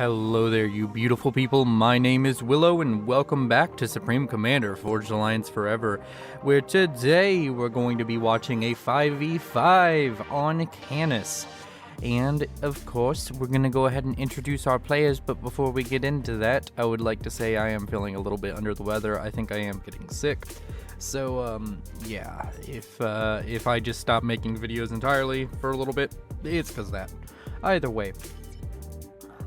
Hello there, you beautiful people. My name is Willow, and welcome back to Supreme Commander Forged Alliance Forever, where today we're going to be watching a 5v5 on Canis. And, of course, we're going to go ahead and introduce our players, but before we get into that, I would like to say I am feeling a little bit under the weather. I think I am getting sick. So, yeah, if I just stop making videos entirely for a little bit, it's because of that. Either way,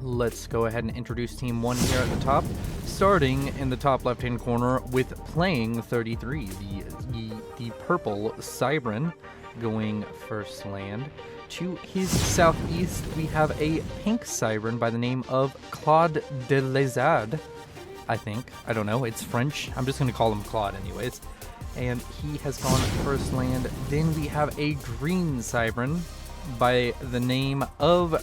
let's go ahead and introduce Team 1 here at the top, starting in the top left-hand corner with playing 33, the purple Cybran going first land. To his southeast, we have a pink Cybran by the name of Claude de Lezard, I think. I don't know, it's French. I'm just going to call him Claude anyways. And he has gone first land. Then we have a green Cybran by the name of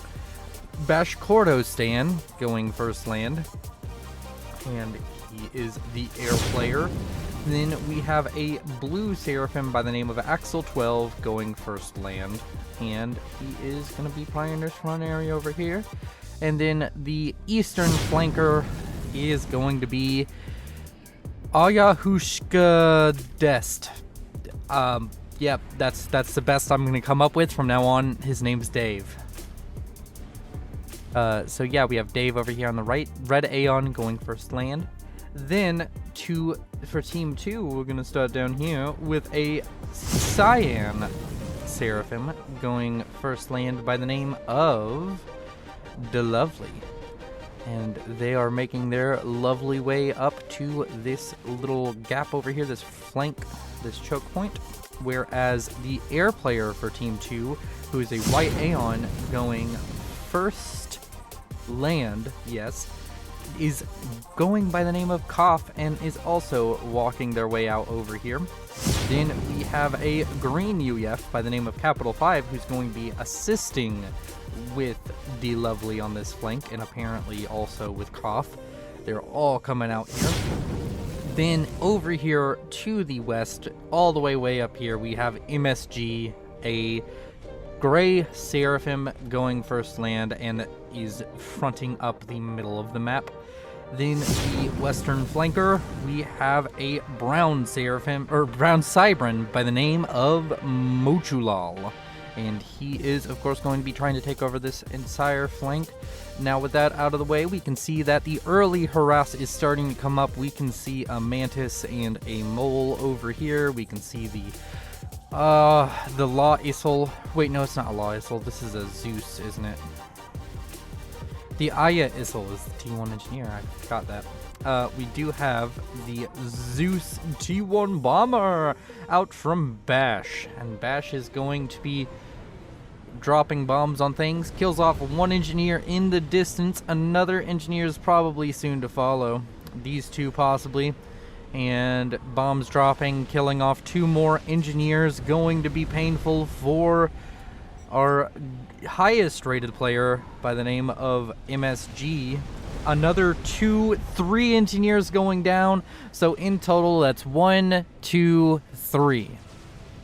Bashkordostan going first land, and he is the air player. Then we have a blue Seraphim by the name of Axel 12 going first land, and he is going to be playing this front area over here. And then the eastern flanker is going to be Ayahushka Dest. Yep, that's the best I'm going to come up with from now on. His name's Dave. So yeah, we have Dave over here on the right, Red Aeon going first land. Then for team 2, we're going to start down here with a Cyan Seraphim going first land by the name of Duality. And they are making their lovely way up to this little gap over here, this flank, this choke point. Whereas the air player for team 2, who is a white Aeon going first land, yes, is going by the name of Koff and is also walking their way out over here. Then we have a green UEF by the name of Capital 5 who's going to be assisting with the Lovely on this flank, and apparently also with Koff. They're all coming out here. Then over here to the west, all the way up here, we have MSG, a gray Seraphim going first land, and is fronting up the middle of the map. Then the western flanker, we have a brown Seraphim, or brown Cybran by the name of Mochulal. And he is, of course, going to be trying to take over this entire flank. Now, with that out of the way, we can see that the early harass is starting to come up. We can see a Mantis and a Mole over here. We can see the Law Issel. Wait, no, it's not a Law Issel. This is a Zeus, isn't it? The Aya Issel is the T1 engineer. I forgot that. We do have the Zeus T1 bomber out from Bash. And Bash is going to be dropping bombs on things. Kills off one engineer in the distance. Another engineer is probably soon to follow. These two possibly. And bombs dropping, killing off two more engineers. Going to be painful for our highest rated player by the name of MSG. Another 3 engineers going down. So in total, that's 1, 2, 3,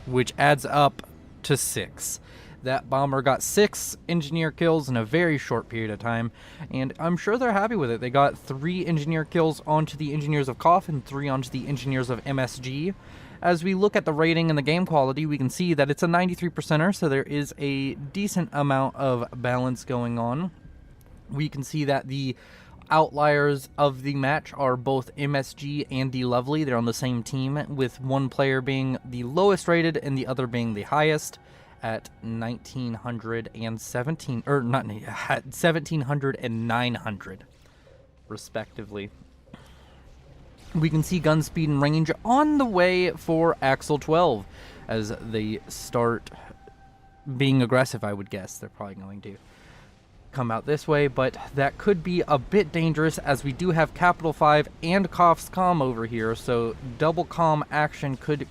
which adds up to 6. That bomber got 6 engineer kills in a very short period of time, and I'm sure they're happy with it. They got 3 engineer kills onto the engineers of Koff and 3 onto the engineers of MSG. As we look at the rating and the game quality, we can see that it's a 93%er, so there is a decent amount of balance going on. We can see that the outliers of the match are both MSG and the Lovely. They're on the same team, with one player being the lowest rated and the other being the highest at 1917, or not, at 1700 and 900, respectively. We can see gun speed and range on the way for Axel 12 as they start being aggressive, I would guess. They're probably going to come out this way, but that could be a bit dangerous as we do have Capital 5 and Koff's comm over here, so double comm action could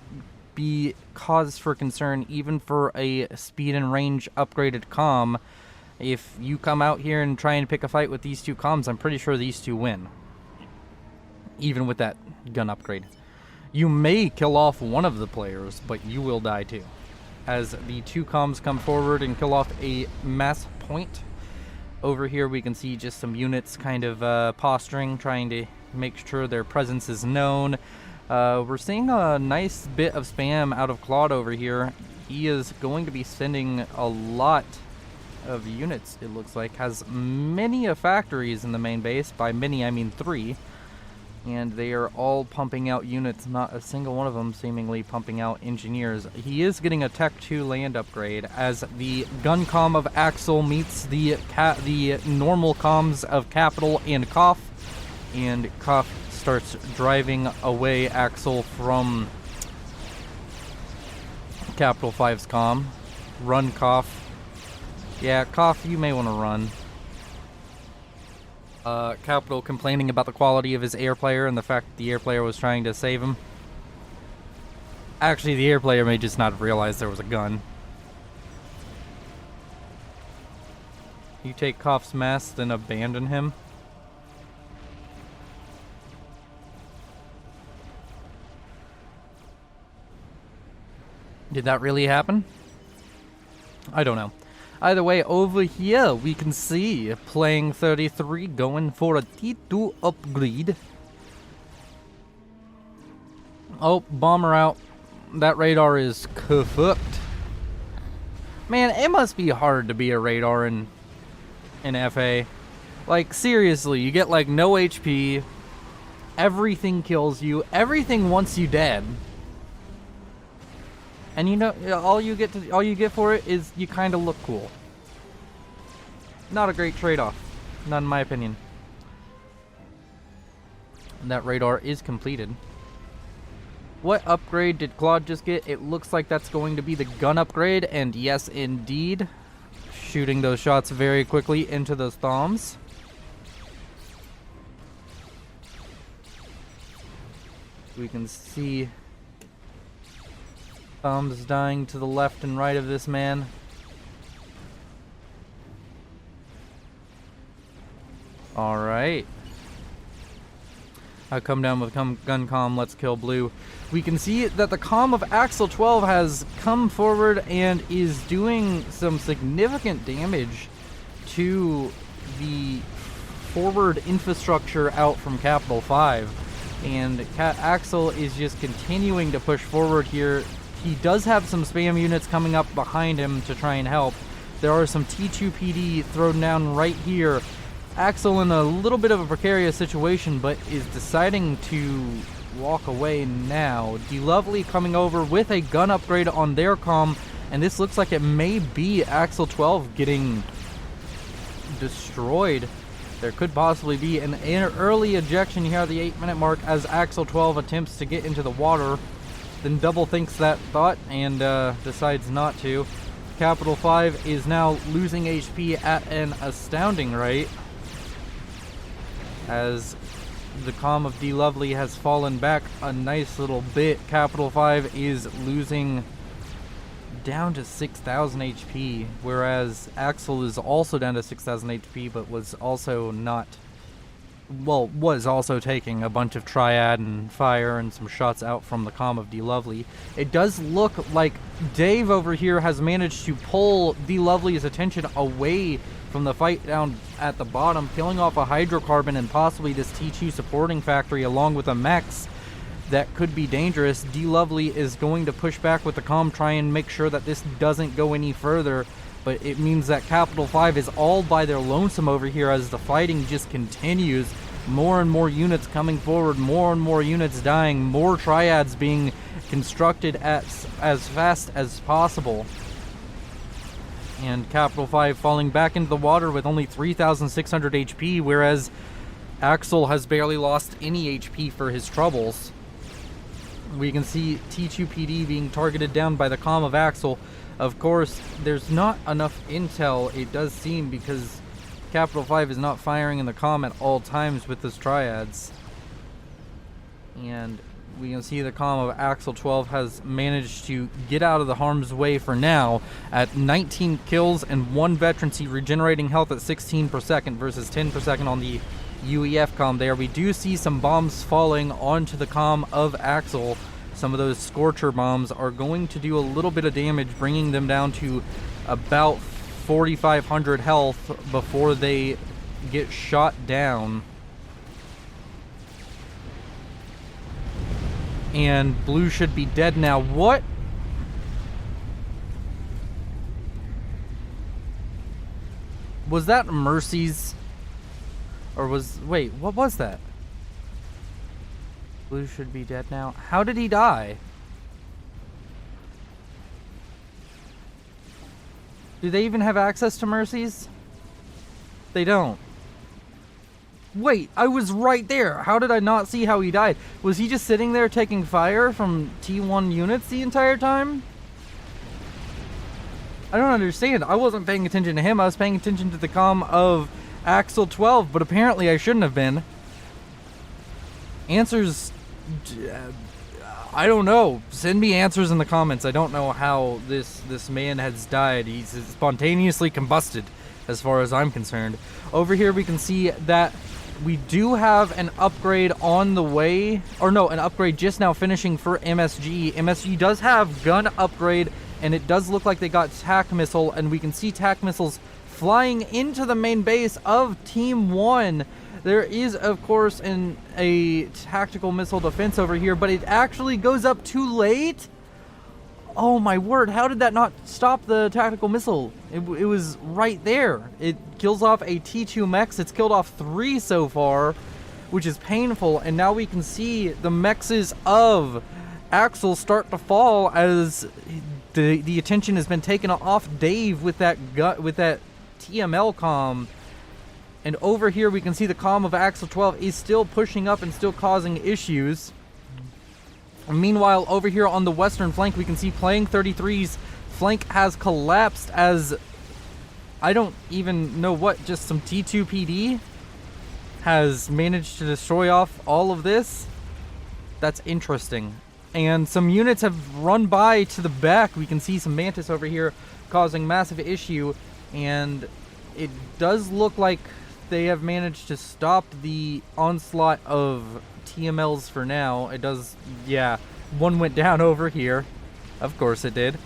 be cause for concern even for a speed and range upgraded comm. If you come out here and try and pick a fight with these two comms, I'm pretty sure these two win. Even with that gun upgrade. You may kill off one of the players, but you will die too. As the two comms come forward and kill off a mass point, Over here we can see just some units kind of posturing, trying to make sure their presence is known. We're seeing a nice bit of spam out of Claude over here. He is going to be sending a lot of units, it looks like. Has many factories in the main base. By many, I mean 3. And they are all pumping out units, not a single one of them seemingly pumping out engineers. He is getting a Tech 2 land upgrade as the gun comm of Axel meets the normal comms of Capital and Koff. And Koff starts driving away Axel from Capital 5's comm. Run, Koff. Yeah, Koff, you may want to run. Capital complaining about the quality of his air player and the fact that the air player was trying to save him. Actually, the air player may just not have realized there was a gun. You take Koff's mass, then abandon him. Did that really happen? I don't know. Either way, over here we can see playing 33 going for a T2 upgrade. Oh, bomber out. That radar is cooked. Man, it must be hard to be a radar in FA. Like, seriously, you get like no HP. Everything kills you. Everything wants you dead. And you know, all you get for it is you kind of look cool. Not a great trade-off, not in my opinion. And that radar is completed. What upgrade did Claude just get? It looks like that's going to be the gun upgrade, and yes, indeed, shooting those shots very quickly into those thumbs. We can see thumbs dying to the left and right of this man. Alright. I come down with gun comm, let's kill blue. We can see that the comm of Axel 12 has come forward and is doing some significant damage to the forward infrastructure out from Capital 5. And Axel is just continuing to push forward here. He does have some spam units coming up behind him to try and help. There are some T2 PD thrown down right here. Axel in a little bit of a precarious situation, but is deciding to walk away now. Duality coming over with a gun upgrade on their comm, and this looks like it may be Axel 12 getting destroyed. There could possibly be an early ejection here at the 8-minute mark as Axel 12 attempts to get into the water. Then double thinks that thought and decides not to. Capital 5 is now losing HP at an astounding rate, as the comm of Duality has fallen back a nice little bit. Capital 5 is losing down to 6,000 HP, whereas Axel is also down to 6,000 HP, but was also taking a bunch of triad and fire and some shots out from the comm of Duality. It does look like Dave over here has managed to pull Duality's attention away from the fight down at the bottom, killing off a hydrocarbon and possibly this T2 supporting factory along with a mechs that could be dangerous. Duality is going to push back with the comm, try and make sure that this doesn't go any further, but it means that Capital 5 is all by their lonesome over here as the fighting just continues. More and more units coming forward, more and more units dying, more triads being constructed as fast as possible. And Capital 5 falling back into the water with only 3,600 HP, whereas Axel has barely lost any HP for his troubles. We can see T2 PD being targeted down by the comm of Axel. Of course, there's not enough intel, it does seem, because Capital 5 is not firing in the comm at all times with his triads. And we can see the comm of Axel 12 has managed to get out of the harm's way for now at 19 kills and 1 veterancy, regenerating health at 16 per second versus 10 per second on the UEF comm there. We do see some bombs falling onto the comm of Axel. Some of those Scorcher bombs are going to do a little bit of damage, bringing them down to about 4,500 health before they get shot down. And blue should be dead now. What? Was that Mercy's? Or was... Wait, what was that? Blue should be dead now. How did he die? Do they even have access to Mercy's? They don't. Wait, I was right there. How did I not see how he died? Was he just sitting there taking fire from T1 units the entire time? I don't understand. I wasn't paying attention to him. I was paying attention to the comm of Axel 12, but apparently I shouldn't have been. Answers... I don't know. Send me answers in the comments. I don't know how this man has died. He's spontaneously combusted, as far as I'm concerned. Over here we can see that we do have an upgrade on the way. Or no, an upgrade just now finishing for MSG. MSG does have gun upgrade, and it does look like they got TAC missile, and we can see TAC missiles flying into the main base of Team 1. There is, of course, a tactical missile defense over here, but it actually goes up too late? Oh my word, how did that not stop the tactical missile? It was right there. It kills off a T2 mechs. It's killed off 3 so far, which is painful, and now we can see the mechs of Axel start to fall as the attention has been taken off Dave with that TML comm. And over here we can see the comm of Axel 12 is still pushing up and still causing issues. Meanwhile, over here on the western flank, we can see Playing 33's flank has collapsed as I don't even know what, just some T2 PD has managed to destroy off all of this. That's interesting. And some units have run by to the back. We can see some Mantis over here causing massive issue, and it does look like they have managed to stop the onslaught of TMLs for now. It does, yeah. One went down over here. Of course it did.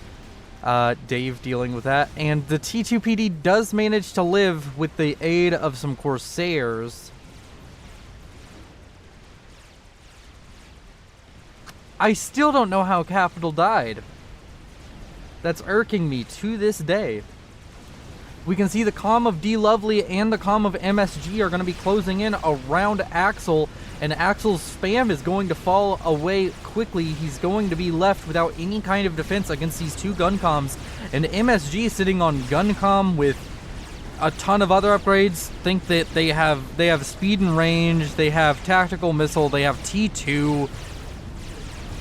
Dave dealing with that. And the T2PD does manage to live with the aid of some Corsairs. I still don't know how Capital died. That's irking me to this day. We can see the comm of D Lovely and the comm of MSG are going to be closing in around Axel, and Axel's spam is going to fall away quickly. He's going to be left without any kind of defense against these 2 gun comms, and MSG sitting on gun comm with a ton of other upgrades. Think that they have speed and range, they have tactical missile, they have T2.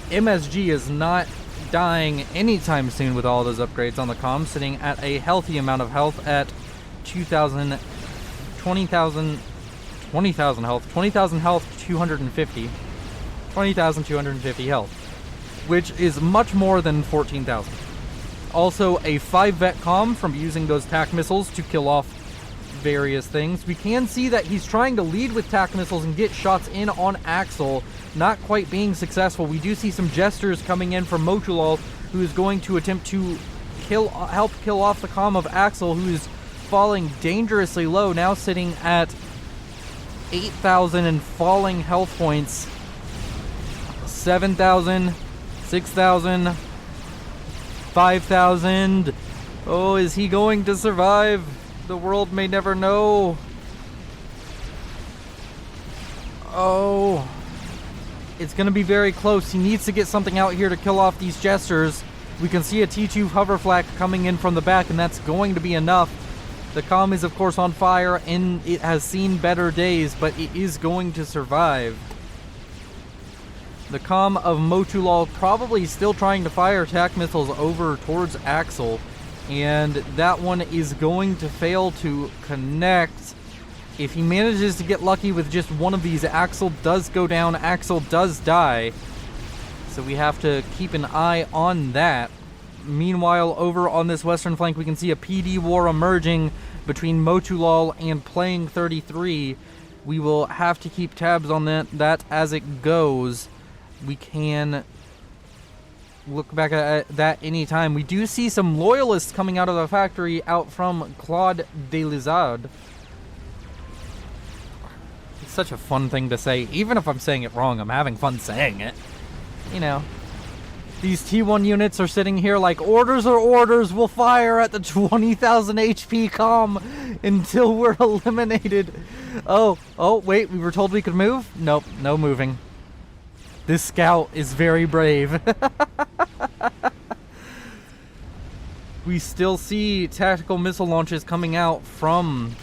MSG is not dying anytime soon with all those upgrades on the comm, sitting at a healthy amount of health at 20,000 health, 20,000 health, 250, 20,250 health, which is much more than 14,000. Also a 5 vet comm from using those TAC missiles to kill off various things. We can see that he's trying to lead with TAC missiles and get shots in on Axel, not quite being successful. We do see some gestures coming in from Motulal, who is going to attempt to help kill off the comm of Axel, who is falling dangerously low, now sitting at 8,000 and falling health points. 7,000, 6,000, 5,000. Oh, is he going to survive? The world may never know. Oh, it's going to be very close. He needs to get something out here to kill off these gestures. We can see a T2 hover flak coming in from the back, and that's going to be enough. The comm is, of course, on fire, and it has seen better days, but it is going to survive. The comm of Motulal probably still trying to fire attack missiles over towards Axel, and that one is going to fail to connect. If he manages to get lucky with just one of these, Axel does go down, Axel does die. So we have to keep an eye on that. Meanwhile, over on this western flank, we can see a PD war emerging between Motulal and Playing 33. We will have to keep tabs on that as it goes. We can look back at that anytime. We do see some loyalists coming out of the factory out from Claude de Lizard. It's such a fun thing to say. Even if I'm saying it wrong, I'm having fun saying it. You know. These T1 units are sitting here like, orders are orders, we'll fire at the 20,000 HP comm until we're eliminated. Oh, wait, we were told we could move? Nope, no moving. This scout is very brave. We still see tactical missile launches coming out from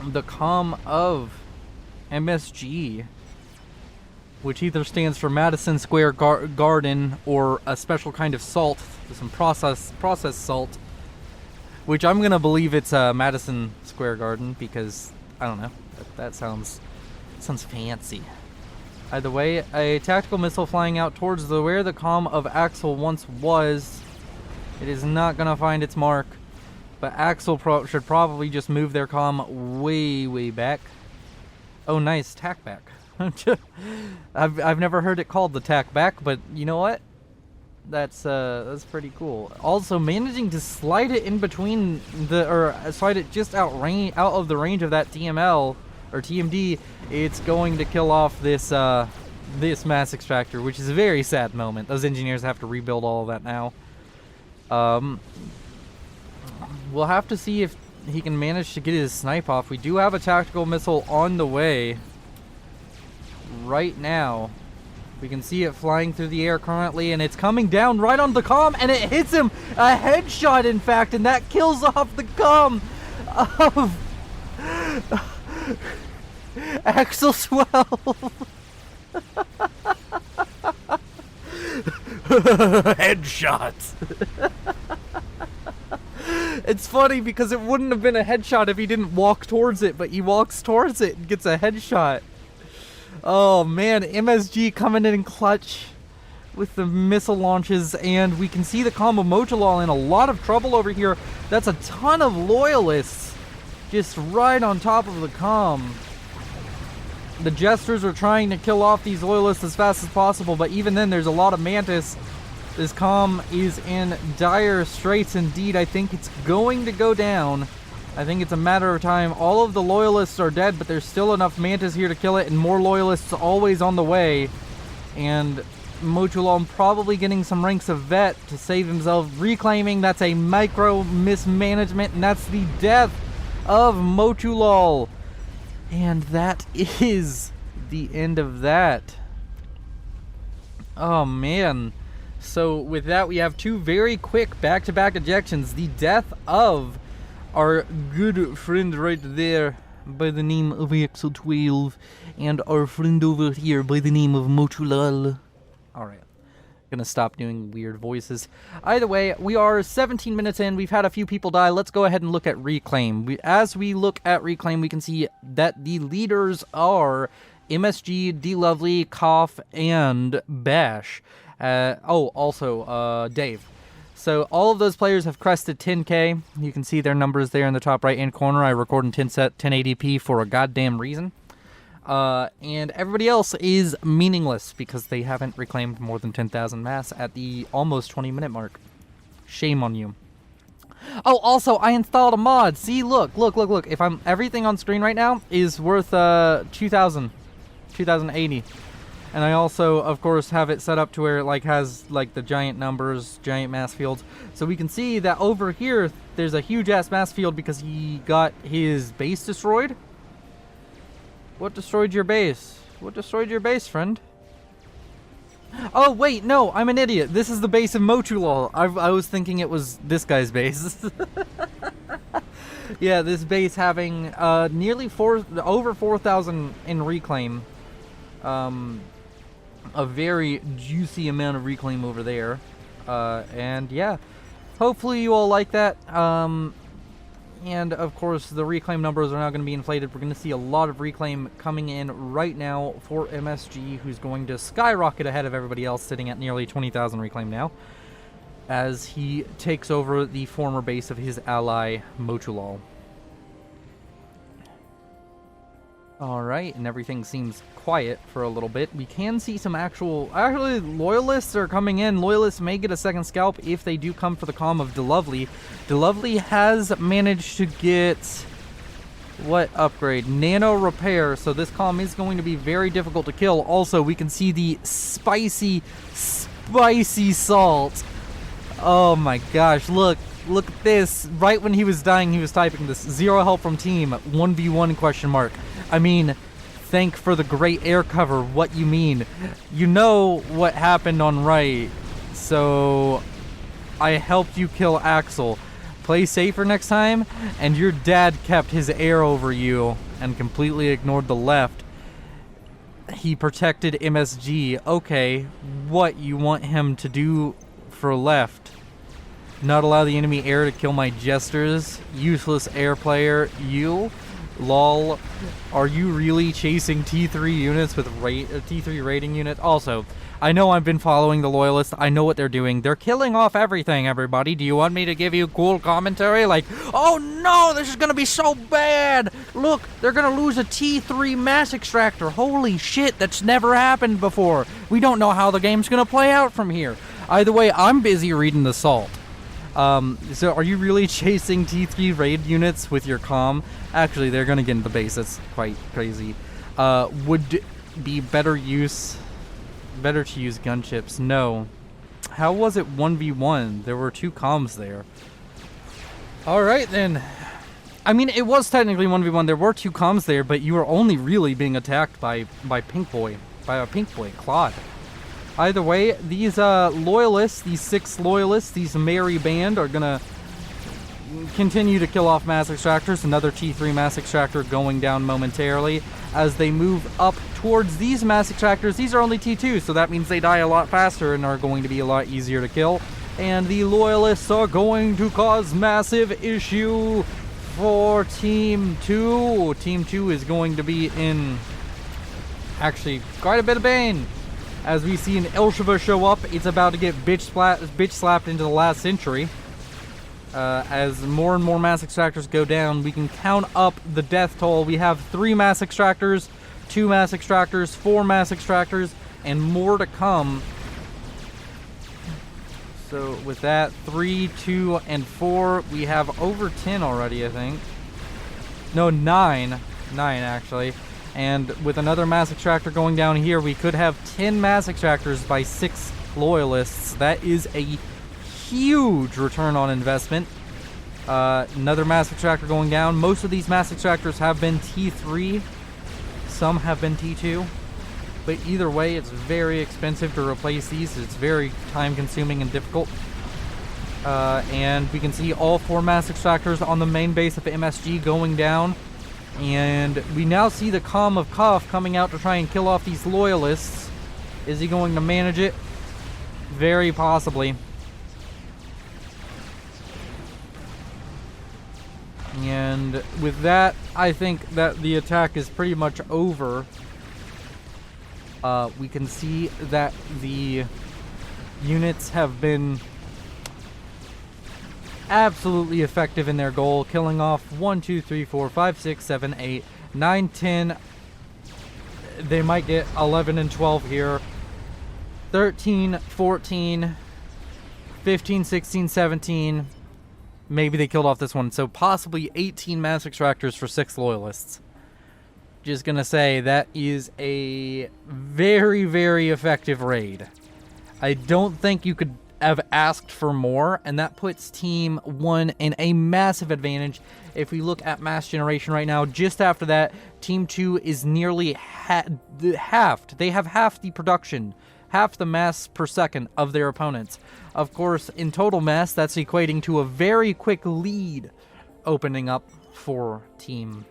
the comm of MSG, which either stands for Madison Square Garden or a special kind of salt, some processed salt, which I'm gonna believe it's Madison Square Garden because I don't know, that sounds fancy. Either way, a tactical missile flying out towards where the comm of Axel once was. It is not gonna find its mark, but Axel should probably just move their comm way back. Oh, nice, tack back. I've never heard it called the tack back, but you know what? That's pretty cool. Also, managing to slide it in between slide it just out of the range of that TML or TMD, it's going to kill off this this mass extractor, which is a very sad moment. Those engineers have to rebuild all of that now. We'll have to see if he can manage to get his snipe off. We do have a tactical missile on the way right now. We can see it flying through the air currently, and it's coming down right on the comm, and it hits him a headshot, in fact, and that kills off the comm of Axel 12. Headshots. It's funny because it wouldn't have been a headshot if he didn't walk towards it, but he walks towards it and gets a headshot. Oh man, MSG coming in clutch with the missile launches, and we can see the comm of Mojolal in a lot of trouble over here. That's a ton of loyalists just right on top of the comm. The Jesters are trying to kill off these loyalists as fast as possible, but even then there's a lot of Mantis. This comm is in dire straits indeed. I think it's going to go down. I think it's a matter of time. All of the loyalists are dead, but there's still enough Mantis here to kill it, and more loyalists always on the way. And Mochulal probably getting some ranks of vet to save himself. Reclaiming, that's a micro mismanagement, and that's the death of Mochulal. And that is the end of that. Oh man. So with that, we have two very quick back-to-back ejections. The death of our good friend right there by the name of Axel 12, and our friend over here by the name of Mochulal. Alright, gonna stop doing weird voices. Either way, we are 17 minutes in, we've had a few people die. Let's go ahead and look at Reclaim. As we look at Reclaim, we can see that the leaders are MSG, D-Lovely, Koff, and Bash. Also Dave. So all of those players have crested 10k. You can see their numbers there in the top right hand corner. I record in 1080p for a goddamn reason. And everybody else is meaningless because they haven't reclaimed more than 10,000 mass at the almost 20-minute mark. Shame on you. Oh, also, I installed a mod. See, look. If everything on screen right now is worth 2,080. And I also, of course, have it set up to where it has the giant numbers, giant mass fields. So we can see that over here, there's a huge ass mass field because he got his base destroyed. What destroyed your base? What destroyed your base, friend? Oh, wait, no, I'm an idiot. This is the base of Mochulal. I was thinking it was this guy's base. Yeah, this base having nearly over 4,000 in reclaim. A very juicy amount of reclaim over there. And yeah, hopefully you all like that. And of course the reclaim numbers are now going to be inflated. We're going to see a lot of reclaim coming in right now for MSG, who's going to skyrocket ahead of everybody else, sitting at nearly 20,000 reclaim now, as he takes over the former base of his ally Mochulal. All right, and everything seems quiet for a little bit. We can see some actually, Loyalists are coming in. Loyalists may get a second scalp if they do come for the comm of Duality. Duality has managed to get, what upgrade? Nano repair, so this comm is going to be very difficult to kill. Also, we can see the spicy salt. Oh my gosh, look at this. Right when he was dying, he was typing this. 0 help from team, 1v1 question mark. I mean, thank for the great air cover. What you mean? You know what happened on right. So I helped you kill Axel. Play safer next time. And your dad kept his air over you and completely ignored the left. He protected MSG. Okay, what you want him to do for left? Not allow the enemy air to kill my jesters. Useless air player. You? Lol. Are you really chasing T3 units with T3 rating unit? Also, I know I've been following the Loyalists. I know what they're doing. They're killing off everything, everybody. Do you want me to give you cool commentary? Like, oh no, this is going to be so bad. Look, they're going to lose a T3 mass extractor. Holy shit, that's never happened before. We don't know how the game's going to play out from here. Either way, I'm busy reading the salt. So are you really chasing T3 raid units with your comm? Actually, they're gonna get into base. That's quite crazy. Would be better to use gunships? No. How was it 1v1? There were 2 comms there. Alright then. I mean, it was technically 1v1. There were 2 comms there, but you were only really being attacked by Pink Boy. By a Pink Boy, Claude. Either way, these Loyalists, these 6 Loyalists, these merry band are gonna continue to kill off mass extractors. Another T3 mass extractor going down momentarily as they move up towards these mass extractors. These are only T2, so that means they die a lot faster and are going to be a lot easier to kill. And the Loyalists are going to cause massive issue for Team 2. Team 2 is going to be in actually quite a bit of pain. As we see an Elsheva show up, it's about to get bitch slapped into the last century. As more and more mass extractors go down, we can count up the death toll. We have 3 mass extractors, 2 mass extractors, 4 mass extractors, and more to come. So with that, 3, 2, and 4, we have over 10 already, I think. No, 9. 9, actually. And with another mass extractor going down here, we could have 10 mass extractors by 6 Loyalists. That is a huge return on investment. Another mass extractor going down. Most of these mass extractors have been T3. Some have been T2. But either way, it's very expensive to replace these. It's very time consuming and difficult. And we can see all 4 mass extractors on the main base of MSG going down. And we now see the Calm of Cuff coming out to try and kill off these Loyalists. Is he going to manage it? Very possibly. And with that, I think that the attack is pretty much over. We can see that the units have been absolutely effective in their goal, killing off 1, 2, 3, 4, 5, 6, 7, 8, 9, 10. They might get 11 and 12 here. 13, 14, 15, 16, 17. Maybe they killed off this one. So possibly 18 mass extractors for 6 Loyalists. Just gonna say that is a very, very effective raid. I don't think you could have asked for more, and that puts Team 1 in a massive advantage. If we look at mass generation right now, just after that, Team 2 is nearly halved. They have half the production, half the mass per second of their opponents. Of course, in total mass, that's equating to a very quick lead opening up for Team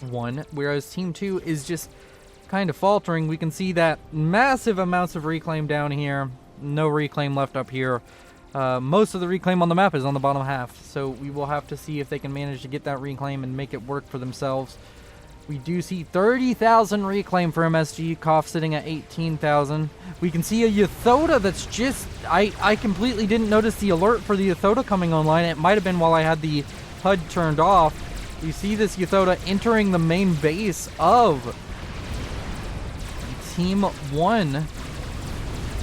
1, whereas Team 2 is just kind of faltering. We can see that massive amounts of reclaim down here. No reclaim left up here. Most of the reclaim on the map is on the bottom half, so we will have to see if they can manage to get that reclaim and make it work for themselves. We do see 30,000 reclaim for MSG, Koff sitting at 18,000. We can see a Yathoda that's just... I completely didn't notice the alert for the Yathoda coming online. It might have been while I had the HUD turned off, We see this Yothoda entering the main base of Team 1.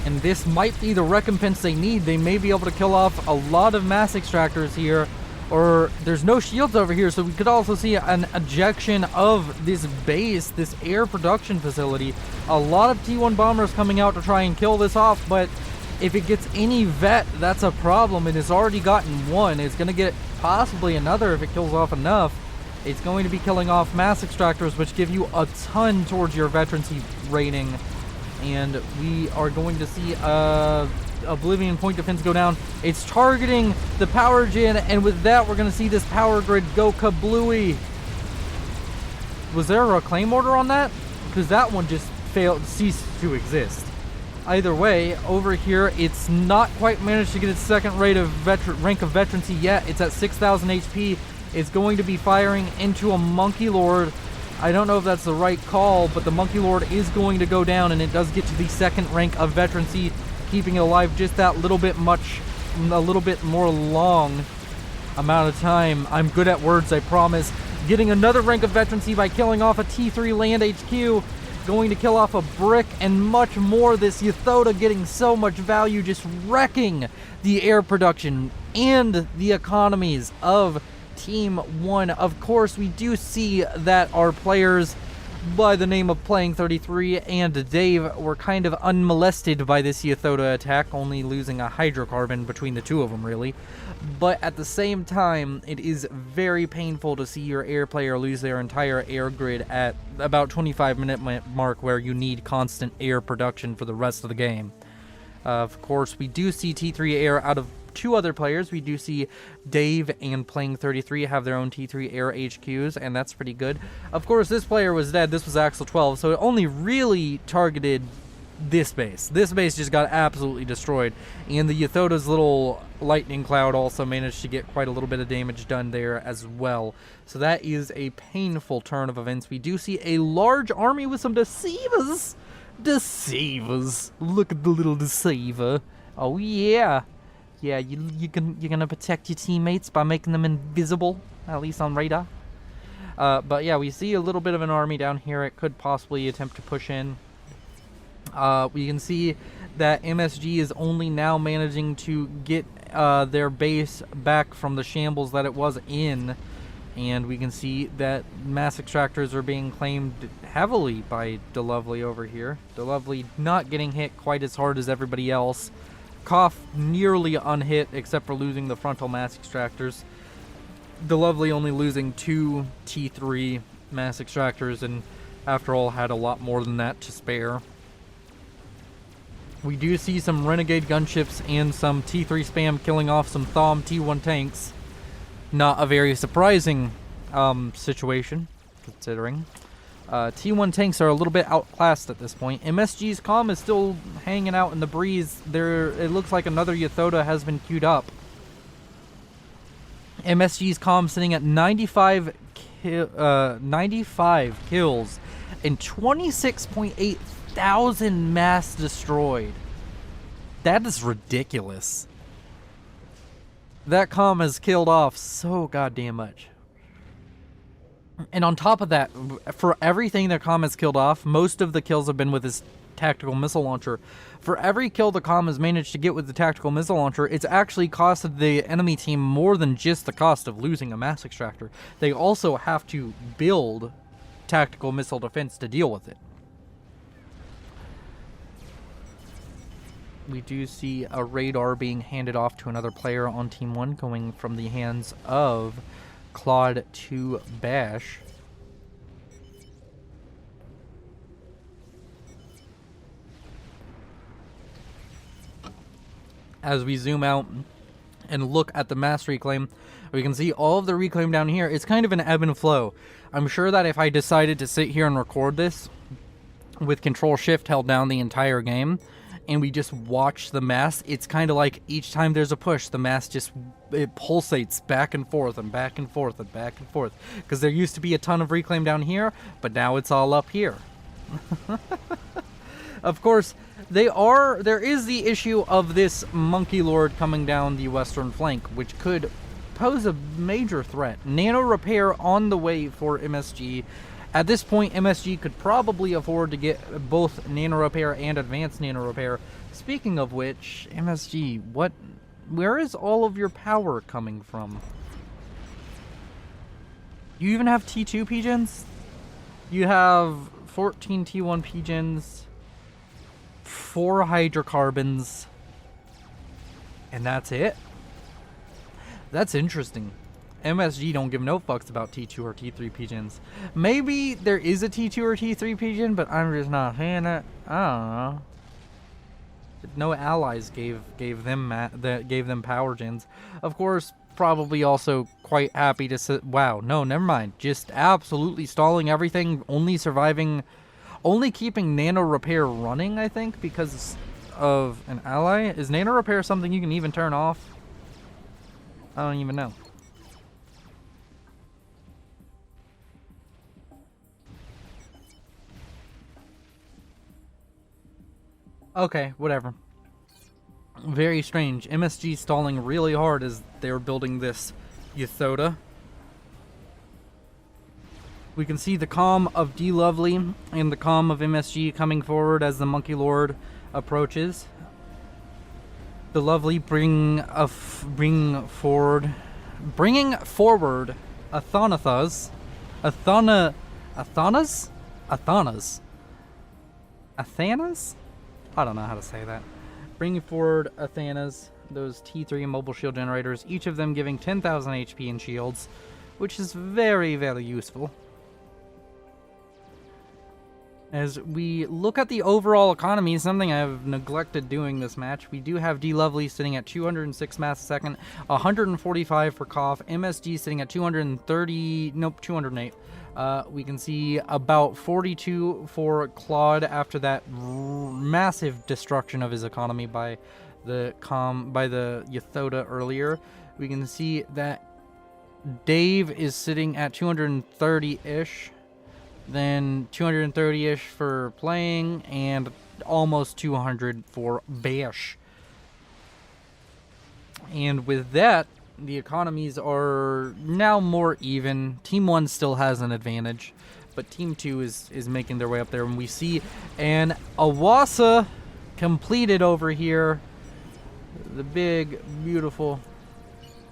And this might be the recompense they need. They may be able to kill off a lot of mass extractors here. Or there's no shields over here, so we could also see an ejection of this base, this air production facility. A lot of T1 bombers coming out to try and kill this off, but if it gets any vet, that's a problem. And it's already gotten one. It's going to get possibly another if it kills off enough. It's going to be killing off mass extractors, which give you a ton towards your veterancy rating. And we are going to see Oblivion point defense go down. It's targeting the power gen, and with that, we're going to see this power grid go kablooey. Was there a claim order on that? Because that one just ceased to exist. Either way, over here, it's not quite managed to get its second rank of veterancy yet. It's at 6,000 HP. It's going to be firing into a Monkey Lord. I don't know if that's the right call, but the Monkey Lord is going to go down, and it does get to the second rank of veterancy, keeping it alive just that a little bit more long amount of time. I'm good at words, I promise. Getting another rank of veterancy by killing off a T3 land HQ, going to kill off a brick and much more. This Yothoda getting so much value, just wrecking the air production and the economies of Team 1. Of course, we do see that our players by the name of Playing 33 and Dave were kind of unmolested by this Yothoda attack, only losing a hydrocarbon between the two of them, really. But at the same time, it is very painful to see your air player lose their entire air grid at about 25-minute mark, where you need constant air production for the rest of the game. Of course, we do see T3 air out of two other players. We do see Dave and Playing 33 have their own T3 air HQs, and that's pretty good. Of course, this player was dead. This was Axel 12, so it only really targeted this base. This base just got absolutely destroyed, and the Yothoda's little lightning cloud also managed to get quite a little bit of damage done there as well. So that is a painful turn of events. We do see a large army with some deceivers. Deceivers. Look at the little deceiver. Oh yeah. Yeah, you're gonna protect your teammates by making them invisible, at least on radar. But yeah, we see a little bit of an army down here. It could possibly attempt to push in. We can see that MSG is only now managing to get their base back from the shambles that it was in. And we can see that mass extractors are being claimed heavily by Duality over here. Duality not getting hit quite as hard as everybody else. Koff nearly unhit except for losing the frontal mass extractors. Duality only losing 2 T3 mass extractors, and after all had a lot more than that to spare. We do see some renegade gunships and some T3 spam killing off some Thom T1 tanks. Not a very surprising situation, considering. T1 tanks are a little bit outclassed at this point. MSG's comm is still hanging out in the breeze. It looks like another Yothoda has been queued up. MSG's comm sitting at 95 kills and 26.8 thousand mass destroyed. That is ridiculous. That comm has killed off so goddamn much. And on top of that, for everything that comm has killed off, most of the kills have been with his tactical missile launcher. For every kill the comm has managed to get with the tactical missile launcher, it's actually costed the enemy team more than just the cost of losing a mass extractor. They also have to build tactical missile defense to deal with it. We do see a radar being handed off to another player on Team 1, going from the hands of Claude to Bash. As we zoom out and look at the mass reclaim, we can see all of the reclaim down here. It's kind of an ebb and flow. I'm sure that if I decided to sit here and record this with Control Shift held down the entire game, and we just watch the mass, it's kind of like each time there's a push, the mass just, it pulsates back and forth and back and forth and back and forth. Because there used to be a ton of reclaim down here, but now it's all up here. Of course, there is the issue of this Monkey Lord coming down the western flank, which could pose a major threat. Nano repair on the way for MSG. At this point, MSG could probably afford to get both nano repair and advanced nano repair. Speaking of which, MSG, where is all of your power coming from? You even have T2 P-Gens? You have 14 T1 P-Gens, 4 hydrocarbons, and that's it? That's interesting. MSG don't give no fucks about T2 or T3 P-Gens. Maybe there is a T2 or T3 P-Gen, but I'm just not saying it. I don't know. No allies gave them power gens. Of course, probably also quite happy to say, wow, no, never mind. Just absolutely stalling everything, only keeping nano repair running, I think, because of an ally. Is nano repair something you can even turn off? I don't even know. Okay, whatever. Very strange. MSG stalling really hard as they're building this Yathoda. We can see the comm of D Lovely and the comm of MSG coming forward as the Monkey Lord approaches. The Lovely bringing forward Athanathas. Athanas? I don't know how to say that. Bringing forward Athanas, those T3 mobile shield generators, each of them giving 10,000 HP in shields, which is very, very useful. As we look at the overall economy, something I've neglected doing this match, we do have D Lovely sitting at 206 mass a second, 145 for Cough, MSG sitting at 230, nope, 208. We can see about 42 for Claude after that massive destruction of his economy by the Yathoda earlier. We can see that Dave is sitting at 230-ish. Then 230-ish for playing, and almost 200 for Bash. And with that, the economies are now more even. Team 1 still has an advantage, but Team 2 is making their way up there. And we see an Awasa completed over here. The big, beautiful...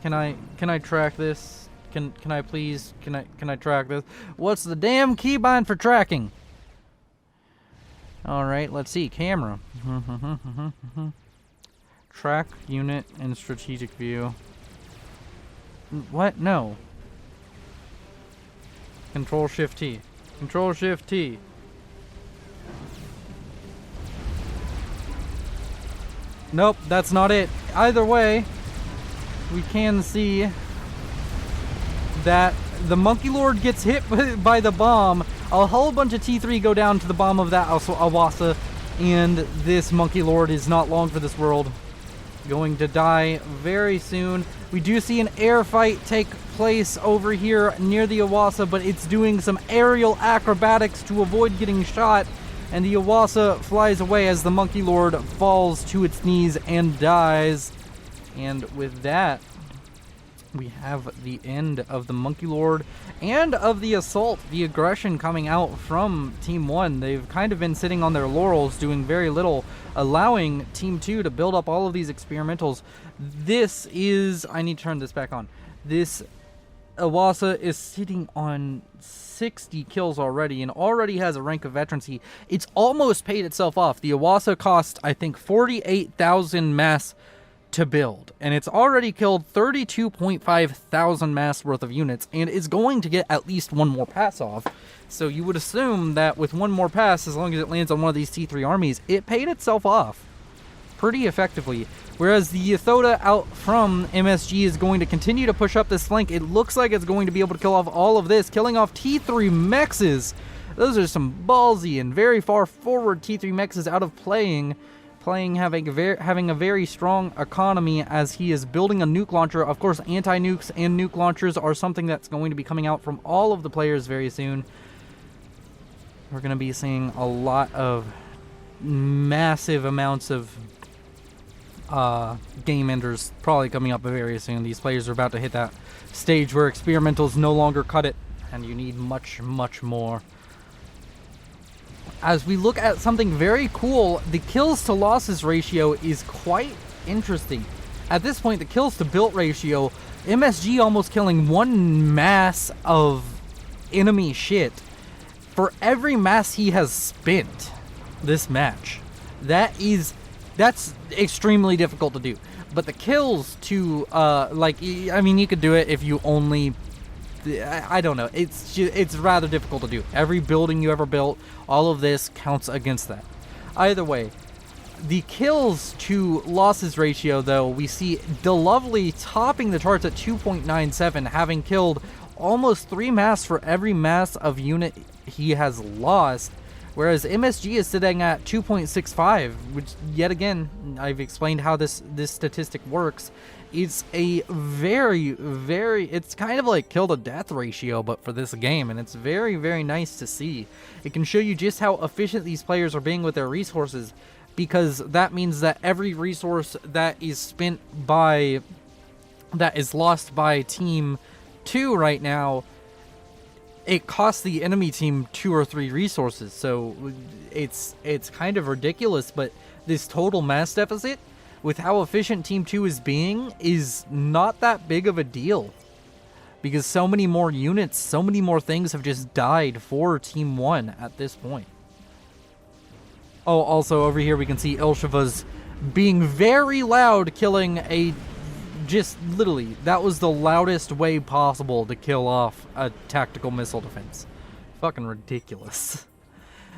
Can I track this? Can I please, can I track this? What's the damn keybind for tracking? Alright, let's see. Camera. Track, unit, and strategic view. What? No. Control Shift T. Control Shift T. Nope, that's not it. Either way, we can see that the Monkey Lord gets hit by the bomb. A whole bunch of T3 go down to the bomb of that Awasa, and this Monkey Lord is not long for this world. Going to die very soon. We do see an air fight take place over here near the Awasa, but it's doing some aerial acrobatics to avoid getting shot, and the Awasa flies away as the Monkey Lord falls to its knees and dies. And with that, we have the end of the Monkey Lord and of the assault, the aggression coming out from Team 1. They've kind of been sitting on their laurels, doing very little, allowing Team 2 to build up all of these experimentals. This is... I need to turn this back on. This Awasa is sitting on 60 kills already and already has a rank of veterancy. It's almost paid itself off. The Awasa cost, I think, 48,000 mass to build, and it's already killed 32.5 thousand mass worth of units, and is going to get at least one more pass off. So you would assume that with one more pass, as long as it lands on one of these T3 armies, it paid itself off pretty effectively. Whereas the Yathoda out from MSG is going to continue to push up this flank. It looks like it's going to be able to kill off all of this, killing off T3 mexes. Those are some ballsy and very far forward T3 mexes out of playing, having a very strong economy as he is building a nuke launcher. Of course, anti-nukes and nuke launchers are something that's going to be coming out from all of the players very soon. We're going to be seeing a lot of massive amounts of game enders probably coming up very soon. These players are about to hit that stage where experimentals no longer cut it, and you need much, much more. As we look at something very cool, the kills to losses ratio is quite interesting. At this point, the kills to built ratio, MSG almost killing one mass of enemy shit for every mass he has spent this match. That's extremely difficult to do. But the kills to, I mean, you could do it if you only, I don't know. It's rather difficult to do. Every building you ever built, all of this counts against that. Either way, the kills to losses ratio, though, we see Duality topping the charts at 2.97, having killed almost 3 mass for every mass of unit he has lost. Whereas MSG is sitting at 2.65, which, yet again, I've explained how this statistic works. It's a it's kind of like kill to death ratio, but for this game, and it's very, very nice to see. It can show you just how efficient these players are being with their resources, because that means that every resource that is lost by Team 2 right now, it costs the enemy team 2 or 3 resources. So it's kind of ridiculous, but this total mass deficit, with how efficient Team 2 is being, is not that big of a deal. Because so many more units, so many more things have just died for Team 1 at this point. Oh, also over here we can see Ilshava's being very loud, killing a... Just literally, that was the loudest way possible to kill off a tactical missile defense. Fucking ridiculous.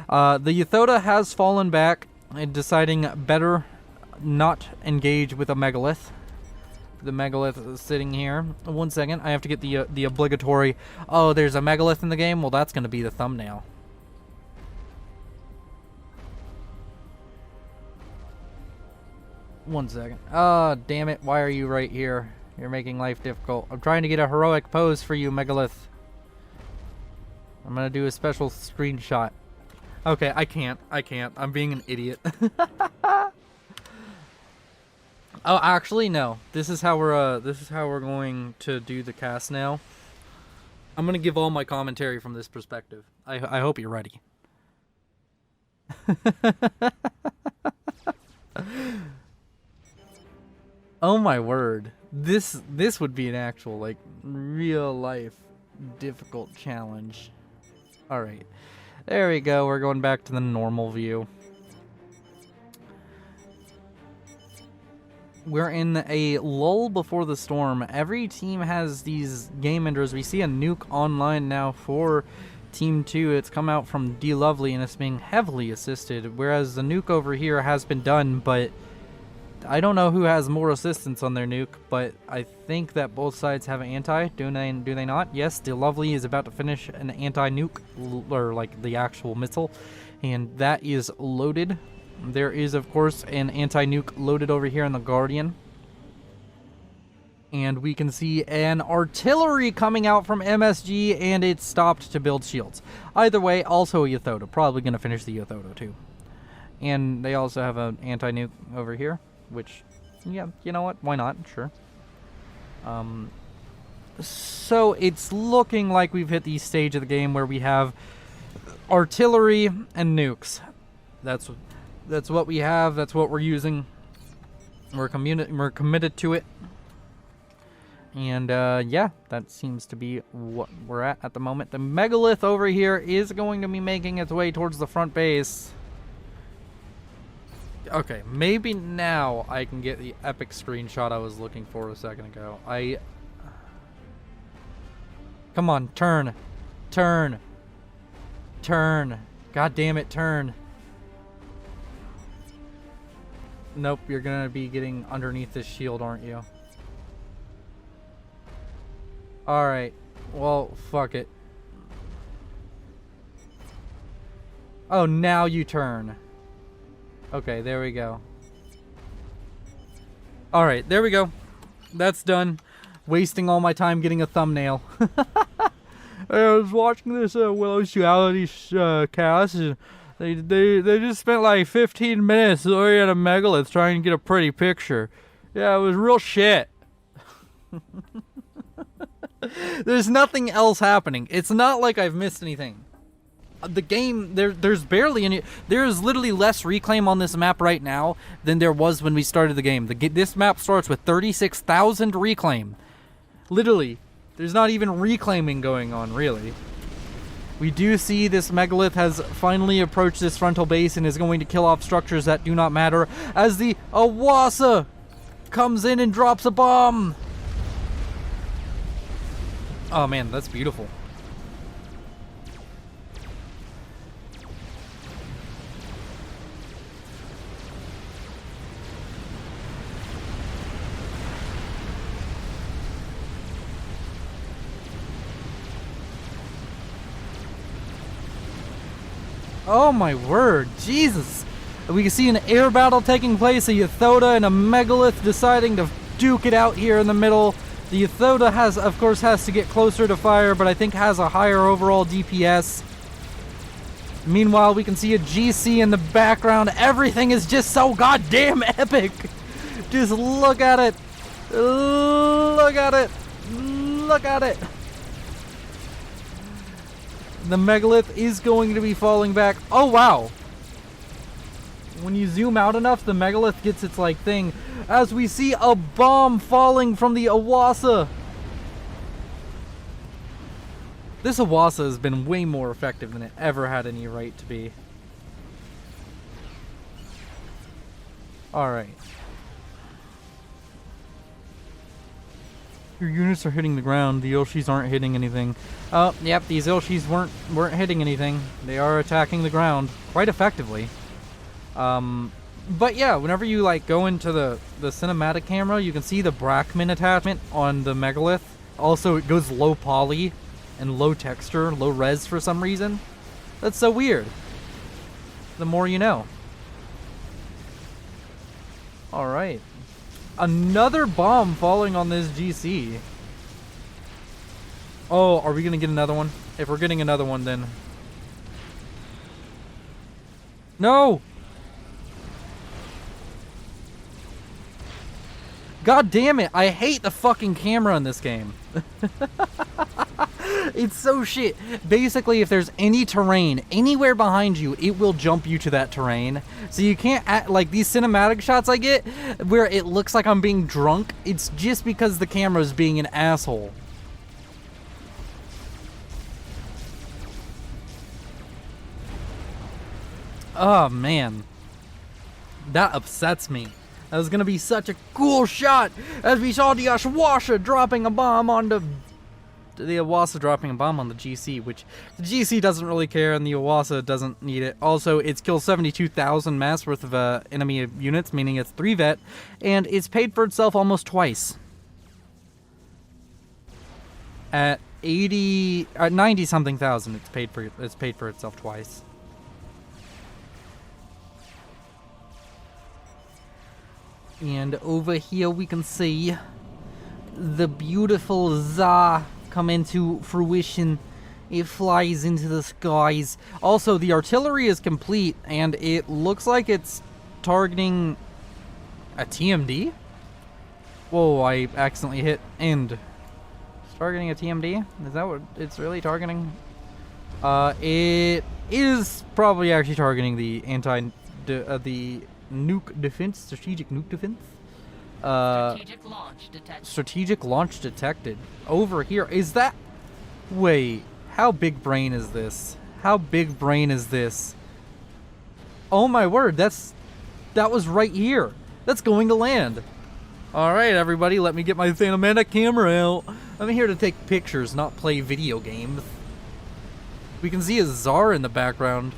The Yathoda has fallen back, deciding better not engage with a megalith. The megalith is sitting here. 1 second, I have to get the obligatory. Oh, there's a megalith in the game. Well, that's going to be the thumbnail. One second. Oh, damn it. Why are you right here? You're making life difficult. I'm trying to get a heroic pose for you, Megalith. I'm going to do a special screenshot. Okay, I can't. I'm being an idiot. Oh, actually, no. This is how we're going to do the cast now. I'm going to give all my commentary from this perspective. I hope you're ready. Oh my word. This would be an actual, like, real life difficult challenge. Alright. There we go. We're going back to the normal view. We're in a lull before the storm. Every team has these game enders. We see a nuke online now for Team 2. It's come out from Duality and it's being heavily assisted. Whereas the nuke over here has been done, but I don't know who has more assistance on their nuke, but I think that both sides have an anti. Do they not? Yes, Duality is about to finish an anti-nuke, or like the actual missile, and that is loaded. There is, of course, an anti-nuke loaded over here in the Guardian. And we can see an artillery coming out from MSG, and it stopped to build shields. Either way, also a Yathoda. Probably going to finish the Yathoda, too. And they also have an anti-nuke over here. Which, yeah, you know what? Why not? Sure. So it's looking like we've hit the stage of the game where we have artillery and nukes. That's what we have. That's what we're using. We're committed to it. And yeah, that seems to be what we're at the moment. The megalith over here is going to be making its way towards the front base. Okay, maybe now I can get the epic screenshot I was looking for a second ago. Come on, turn. Turn. Turn. God damn it, turn. Nope, you're gonna be getting underneath this shield, aren't you? Alright. Well, fuck it. Oh, now you turn. Okay, there we go. Alright, there we go. That's done. Wasting all my time getting a thumbnail. I was watching this Willow's Duality cast, and They just spent like 15 minutes looking at a megalith trying to get a pretty picture. Yeah, it was real shit. There's nothing else happening. It's not like I've missed anything. The game, there's barely any. There's literally less reclaim on this map right now than there was when we started the game. This map starts with 36,000 reclaim. Literally, there's not even reclaiming going on, really. We do see this megalith has finally approached this frontal base and is going to kill off structures that do not matter as the Awasa comes in and drops a bomb. Oh man, that's beautiful. Oh my word, Jesus. We can see an air battle taking place, a Yathoda and a megalith deciding to duke it out here in the middle. The Yathoda of course has to get closer to fire, but I think has a higher overall DPS. Meanwhile, we can see a GC in the background. Everything is just so goddamn epic. Just look at it. Look at it. Look at it. The megalith is going to be falling back. Oh, wow. When you zoom out enough, the megalith gets its like thing. As we see a bomb falling from the Awasa. This Awasa has been way more effective than it ever had any right to be. Alright. Your units are hitting the ground. The Ilshis aren't hitting anything. Oh, yep, these Ilshis weren't hitting anything. They are attacking the ground quite effectively. But yeah, whenever you like go into the cinematic camera, you can see the Brackman attachment on the megalith. Also, it goes low poly and low texture, low res for some reason. That's so weird. The more you know. Alright. Another bomb falling on this GC. Oh, are we gonna get another one? If we're getting another one, then... No! God damn it, I hate the fucking camera in this game. It's so shit. Basically, if there's any terrain anywhere behind you, it will jump you to that terrain. So you can't act like these cinematic shots I get where it looks like I'm being drunk. It's just because the camera's being an asshole. Oh man, that upsets me. That was gonna be such a cool shot as we saw the Awasa dropping a bomb on the Awasa dropping a bomb on the GC, which the GC doesn't really care and the Awasa doesn't need it. Also, it's killed 72,000 mass worth of enemy units, meaning it's 3 vet, and it's paid for itself almost twice. At 90 something thousand, it's paid for itself twice. And over here we can see the beautiful Za come into fruition. It flies into the skies. Also, the artillery is complete, and it looks like it's targeting a TMD? Whoa, I accidentally hit end. It's targeting a TMD? Is that what it's really targeting? It is probably actually targeting the the nuke defense, strategic nuke defense. Strategic launch detected. Over here. Is that... Wait. How big brain is this? How big brain is this? Oh my word. That was right here. That's going to land. Alright everybody, let me get my cinematic camera out. I'm here to take pictures, not play video games. We can see a Tsar in the background.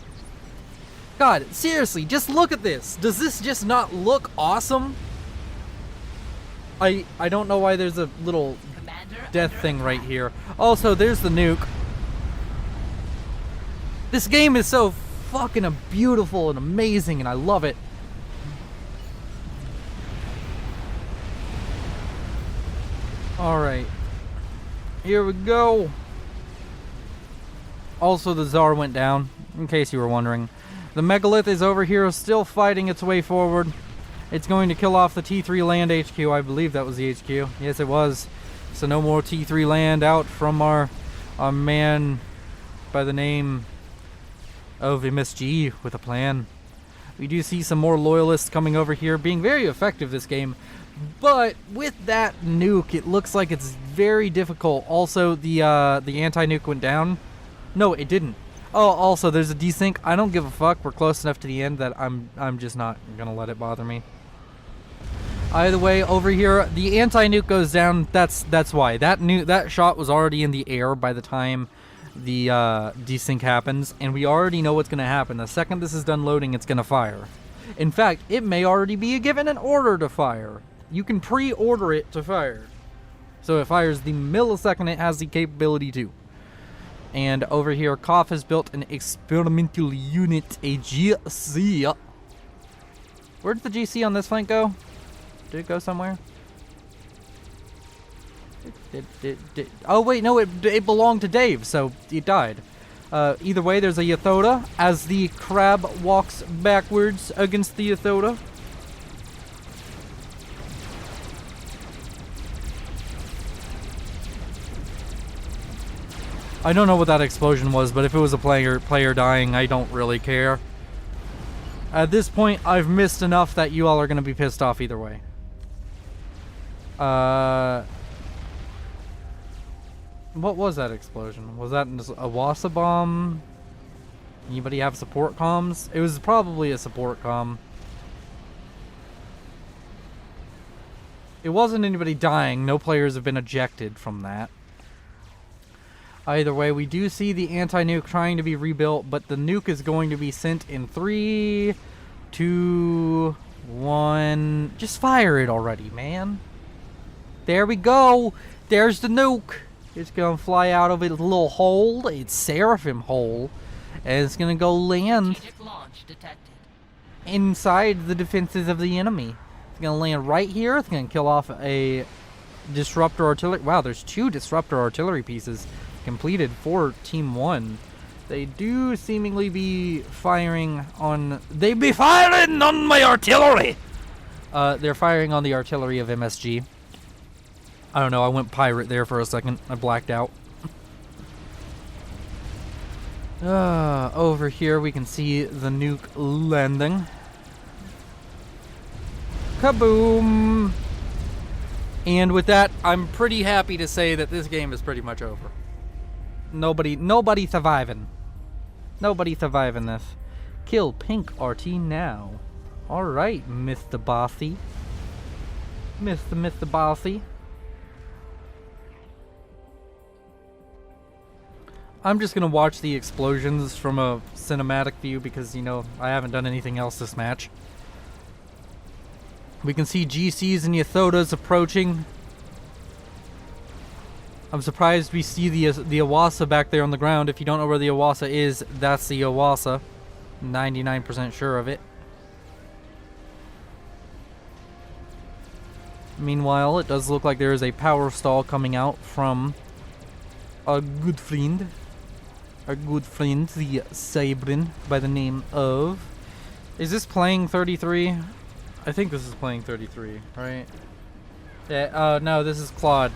God, seriously, just look at this. Does this just not look awesome? I don't know why there's a little death thing right here. Also, there's the nuke. This game is so fucking beautiful and amazing, and I love it. Alright. Here we go. Also, the Tsar went down, in case you were wondering. The Megalith is over here still fighting its way forward. It's going to kill off the T3 land HQ. I believe that was the HQ. Yes, it was. So no more T3 land out from our man by the name of MSG with a plan. We do see some more loyalists coming over here, being very effective this game. But with that nuke, it looks like it's very difficult. Also, the anti-nuke went down. No, it didn't. Oh, also, there's a desync. I don't give a fuck. We're close enough to the end that I'm just not gonna let it bother me. Either way, over here, the anti-nuke goes down. That's why. That shot was already in the air by the time the desync happens, and we already know what's gonna happen. The second this is done loading, it's gonna fire. In fact, it may already be given an order to fire. You can pre-order it to fire. So it fires the millisecond it has the capability to. And over here, Koff has built an experimental unit, a GC. Where did the GC on this flank go? Did it go somewhere? Oh wait, no, it belonged to Dave, so it died. Either way, there's a Yathoda as the crab walks backwards against the Yathoda. I don't know what that explosion was, but if it was a player dying, I don't really care. At this point, I've missed enough that you all are going to be pissed off either way. What was that explosion? Was that a Wassa bomb? Anybody have support comms? It was probably a support comm. It wasn't anybody dying. No players have been ejected from that. Either way, we do see the anti-nuke trying to be rebuilt, but the nuke is going to be sent in 3, 2, 1. Just fire it already, man. There we go. There's the nuke. It's going to fly out of its little hole. It's Seraphim hole. And it's going to go land inside the defenses of the enemy. It's going to land right here. It's going to kill off a disruptor artillery. Wow, there's 2 disruptor artillery pieces completed for Team 1. They do seemingly be firing on... They be firing on my artillery! They're firing on the artillery of MSG. I don't know, I went pirate there for a second. I blacked out. Over here we can see the nuke landing. Kaboom! And with that, I'm pretty happy to say that this game is pretty much over. Nobody surviving. Nobody surviving this. Kill pink RT now. Alright, Mr. Bossy. Mr. Bossy. I'm just gonna watch the explosions from a cinematic view because, you know, I haven't done anything else this match. We can see GCs and Yathodas approaching. I'm surprised we see the Awasa back there on the ground. If you don't know where the Awasa is, that's the Awasa. 99% sure of it. Meanwhile, it does look like there is a power stall coming out from a good friend. Our good friend, the Sabrin, by the name of... Is this playing 33? I think this is playing 33, right? Yeah, no, this is Claude.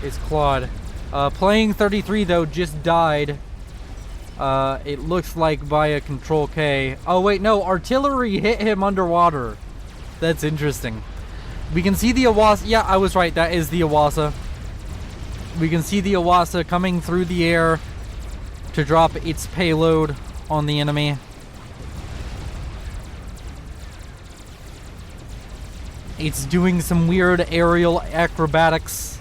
It's Claude. Playing 33, though, just died. It looks like by a Control K. Oh, wait, no, artillery hit him underwater. That's interesting. We can see the Awasa. Yeah, I was right, that is the Awasa. We can see the Awasa coming through the air to drop its payload on the enemy. It's doing some weird aerial acrobatics.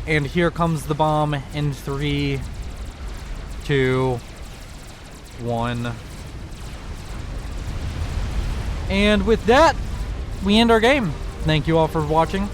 And here comes the bomb in 3, 2, 1. And with that, we end our game. Thank you all for watching.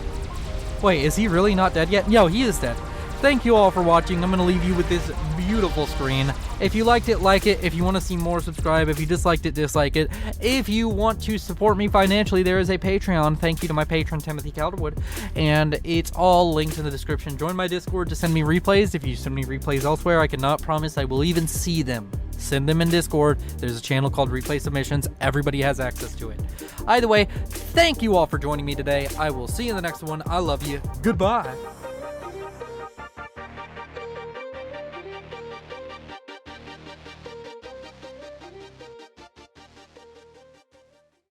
Wait, is he really not dead yet? No, he is dead. Thank you all for watching. I'm going to leave you with this beautiful screen. If you liked it, like it. If you want to see more, subscribe. If you disliked it, dislike it. If you want to support me financially, there is a Patreon. Thank you to my patron, Timothy Calderwood. And it's all linked in the description. Join my Discord to send me replays. If you send me replays elsewhere, I cannot promise I will even see them. send them in Discord. There's a channel called Replay Submissions. Everybody has access to it. Either way, thank you all for joining me today. I will see you in the next one. I love you. Goodbye.